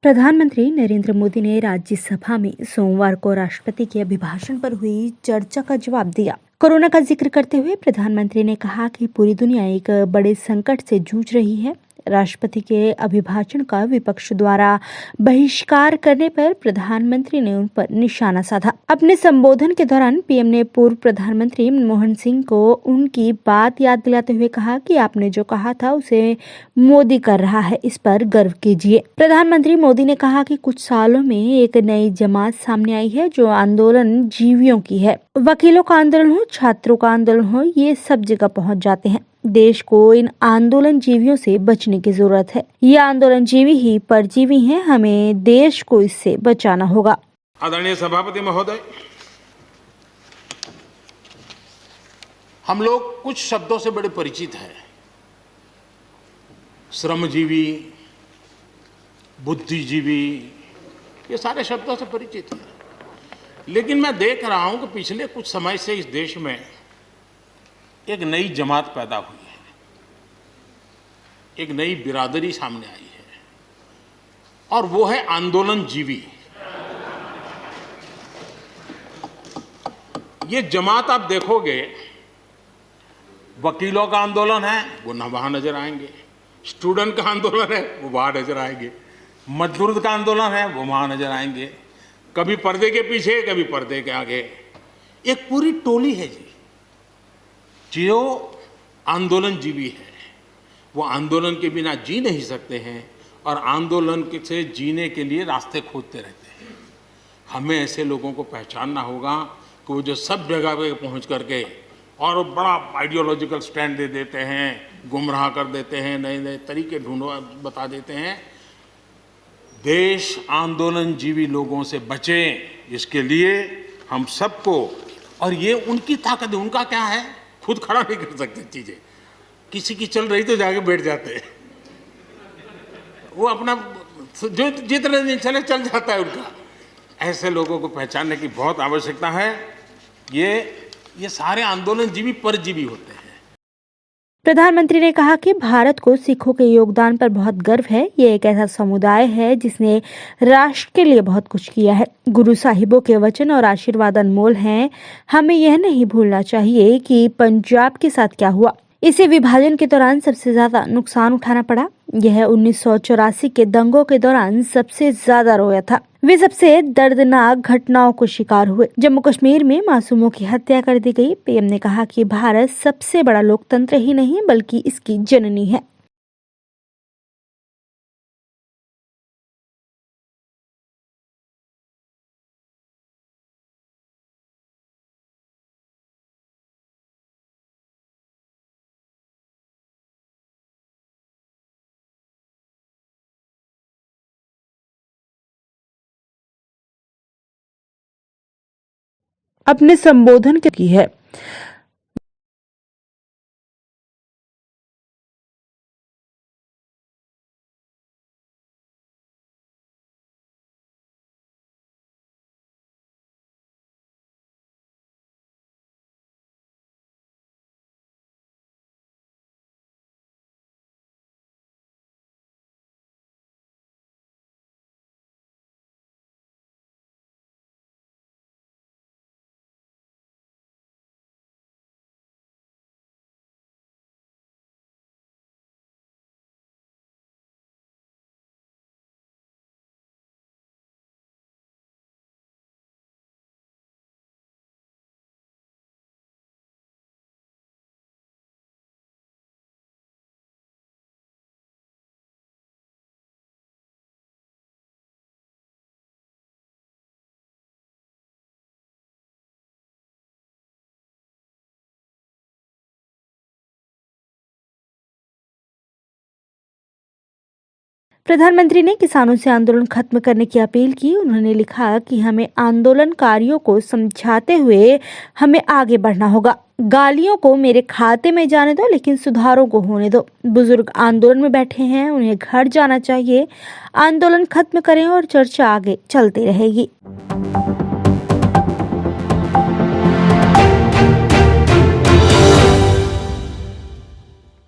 प्रधानमंत्री नरेंद्र मोदी ने राज्यसभा में सोमवार को राष्ट्रपति के अभिभाषण पर हुई चर्चा का जवाब दिया। कोरोना का जिक्र करते हुए प्रधानमंत्री ने कहा कि पूरी दुनिया एक बड़े संकट से जूझ रही है। राष्ट्रपति के अभिभाषण का विपक्ष द्वारा बहिष्कार करने पर प्रधानमंत्री ने उन पर निशाना साधा। अपने संबोधन के दौरान पीएम ने पूर्व प्रधानमंत्री मनमोहन सिंह को उनकी बात याद दिलाते हुए कहा कि आपने जो कहा था उसे मोदी कर रहा है, इस पर गर्व कीजिए। प्रधानमंत्री मोदी ने कहा कि कुछ सालों में एक नई जमात सामने आई है जो आंदोलन जीवियों की है। वकीलों का आंदोलन हो, छात्रों का आंदोलन हो, ये सब जगह पहुंच जाते हैं। देश को इन आंदोलन जीवियों से बचने की जरूरत है। ये आंदोलन जीवी ही परजीवी हैं, हमें देश को इससे बचाना होगा। आदरणीय सभापति महोदय, हम लोग कुछ शब्दों से बड़े परिचित हैं। श्रमजीवी, बुद्धिजीवी, ये सारे शब्दों से परिचित हैं। लेकिन मैं देख रहा हूं कि पिछले कुछ समय से इस देश में एक नई जमात पैदा हुई है, एक नई बिरादरी सामने आई है, और वो है आंदोलन जीवी। ये जमात आप देखोगे, वकीलों का आंदोलन है वो वहां नजर आएंगे, स्टूडेंट का आंदोलन है वो वहां नजर आएंगे, मजदूर का आंदोलन है वो वहां नजर आएंगे, कभी पर्दे के पीछे कभी पर्दे के आगे। एक पूरी टोली है जी जो आंदोलन जीवी है। वो आंदोलन के बिना जी नहीं सकते हैं और आंदोलन से जीने के लिए रास्ते खोजते रहते हैं। हमें ऐसे लोगों को पहचानना होगा कि वो जो सब जगह पे पहुंच करके और बड़ा आइडियोलॉजिकल स्टैंड दे देते हैं, गुमराह कर देते हैं, नए नए तरीके बता देते हैं। देश आंदोलन जीवी लोगों से बचे, इसके लिए हम सबको, और ये उनकी ताकत है। उनका क्या है, खुद खड़ा नहीं कर सकते चीजें, किसी की चल रही तो जाके बैठ जाते हैं। वो अपना जो जितने दिन चले चल जाता है उनका। ऐसे लोगों को पहचानने की बहुत आवश्यकता है। ये सारे आंदोलन जीवी परजीवी होते हैं। प्रधानमंत्री ने कहा कि भारत को सिखों के योगदान पर बहुत गर्व है। ये एक ऐसा समुदाय है जिसने राष्ट्र के लिए बहुत कुछ किया है। गुरु साहिबों के वचन और आशीर्वाद अनमोल हैं। हमें यह नहीं भूलना चाहिए कि पंजाब के साथ क्या हुआ। इसे विभाजन के दौरान सबसे ज्यादा नुकसान उठाना पड़ा। यह 1984 के दंगों के दौरान सबसे ज्यादा रोया था। वे सबसे दर्दनाक घटनाओं को शिकार हुए। जम्मू कश्मीर में मासूमों की हत्या कर दी गई। पीएम ने कहा कि भारत सबसे बड़ा लोकतंत्र ही नहीं बल्कि इसकी जननी है। अपने संबोधन की है। प्रधानमंत्री ने किसानों से आंदोलन खत्म करने की अपील की। उन्होंने लिखा कि हमें आंदोलनकारियों को समझाते हुए हमें आगे बढ़ना होगा। गालियों को मेरे खाते में जाने दो, लेकिन सुधारों को होने दो। बुजुर्ग आंदोलन में बैठे हैं, उन्हें घर जाना चाहिए। आंदोलन खत्म करें और चर्चा आगे चलती रहेगी।